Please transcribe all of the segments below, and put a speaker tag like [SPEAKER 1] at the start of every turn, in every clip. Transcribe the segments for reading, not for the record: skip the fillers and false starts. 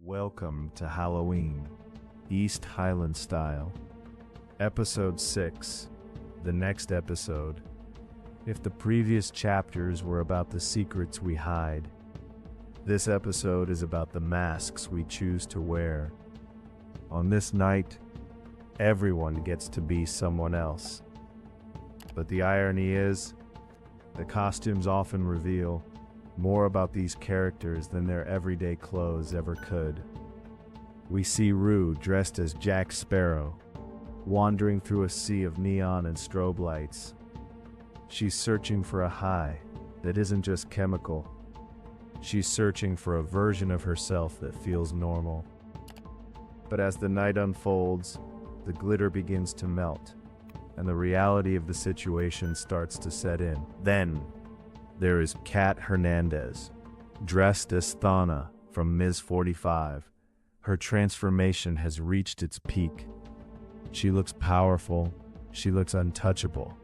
[SPEAKER 1] Welcome to Halloween, East Highland Style. Episode 6, the next episode. If the previous chapters were about the secrets we hide, this episode is about the masks we choose to wear. On this night, everyone gets to be someone else. But the irony is, the costumes often reveal more about these characters than their everyday clothes ever could. We see Rue dressed as Jack Sparrow, wandering through a sea of neon and strobe lights. She's searching for a high that isn't just chemical. She's searching for a version of herself that feels normal. But as the night unfolds, the glitter begins to melt, and the reality of the situation starts to set in. Then, there is Kat Hernandez, dressed as Thana from Ms. 45. Her transformation has reached its peak. She looks powerful, she looks untouchable,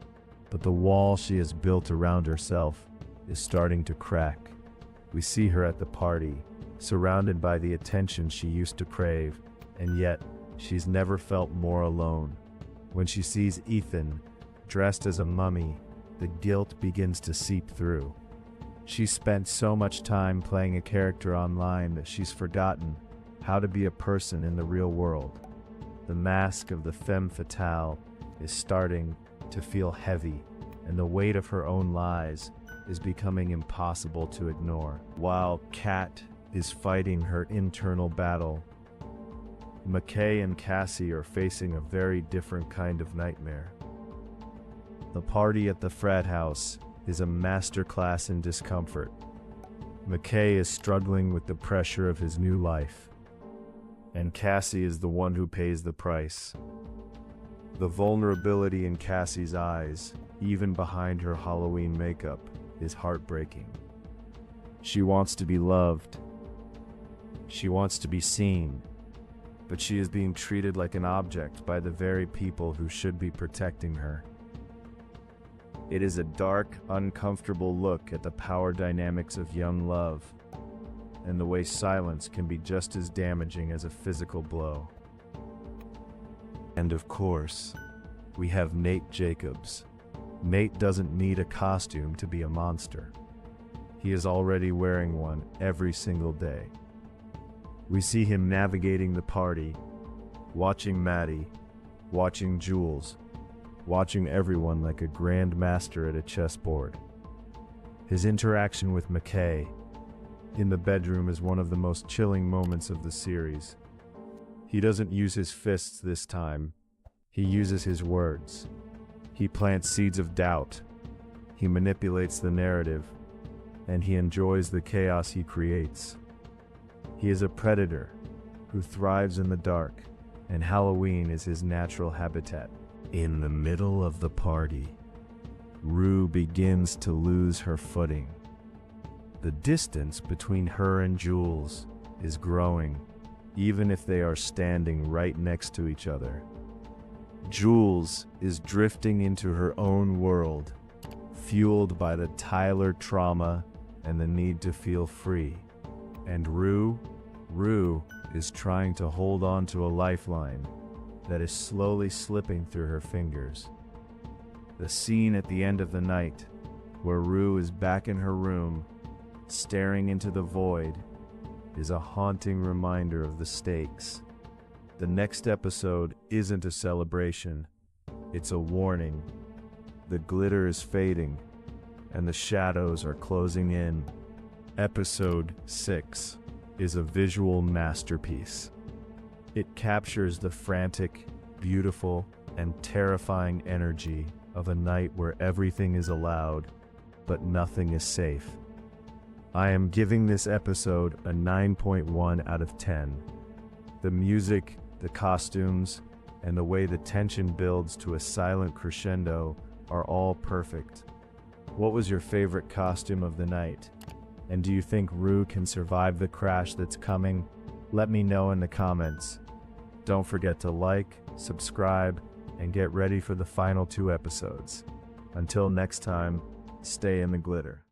[SPEAKER 1] but the wall she has built around herself is starting to crack. We see her at the party, surrounded by the attention she used to crave, and yet she's never felt more alone. When she sees Ethan, dressed as a mummy, the guilt begins to seep through. She spent so much time playing a character online that she's forgotten how to be a person in the real world. The mask of the femme fatale is starting to feel heavy, and the weight of her own lies is becoming impossible to ignore. While Kat is fighting her internal battle, Maddy and Cassie are facing a very different kind of nightmare. The party at the frat house is a masterclass in discomfort. Maddy is struggling with the pressure of his new life, and Cassie is the one who pays the price. The vulnerability in Cassie's eyes, even behind her Halloween makeup, is heartbreaking. She wants to be loved. She wants to be seen, but she is being treated like an object by the very people who should be protecting her. It is a dark, uncomfortable look at the power dynamics of young love, and the way silence can be just as damaging as a physical blow. And of course, we have Nate Jacobs. Nate doesn't need a costume to be a monster. He is already wearing one every single day. We see him navigating the party, watching Maddy, watching Jules, watching everyone like a grand master at a chessboard. His interaction with Maddy in the bedroom is one of the most chilling moments of the series. He doesn't use his fists this time. He uses his words. He plants seeds of doubt. He manipulates the narrative, and he enjoys the chaos he creates. He is a predator who thrives in the dark, and Halloween is his natural habitat. In the middle of the party, Rue begins to lose her footing. The distance between her and Jules is growing, even if they are standing right next to each other. Jules is drifting into her own world, fueled by the Tyler trauma and the need to feel free. And Rue is trying to hold on to a lifeline that is slowly slipping through her fingers. The scene at the end of the night, where Rue is back in her room, staring into the void, is a haunting reminder of the stakes. The next episode isn't a celebration, it's a warning. The glitter is fading, and the shadows are closing in. Episode 6 is a visual masterpiece. It captures the frantic, beautiful, and terrifying energy of a night where everything is allowed, but nothing is safe. I am giving this episode a 9.1 out of 10. The music, the costumes, and the way the tension builds to a silent crescendo are all perfect. What was your favorite costume of the night? And do you think Rue can survive the crash that's coming? Let me know in the comments. Don't forget to like, subscribe, and get ready for the final 2 episodes. Until next time, stay in the glitter.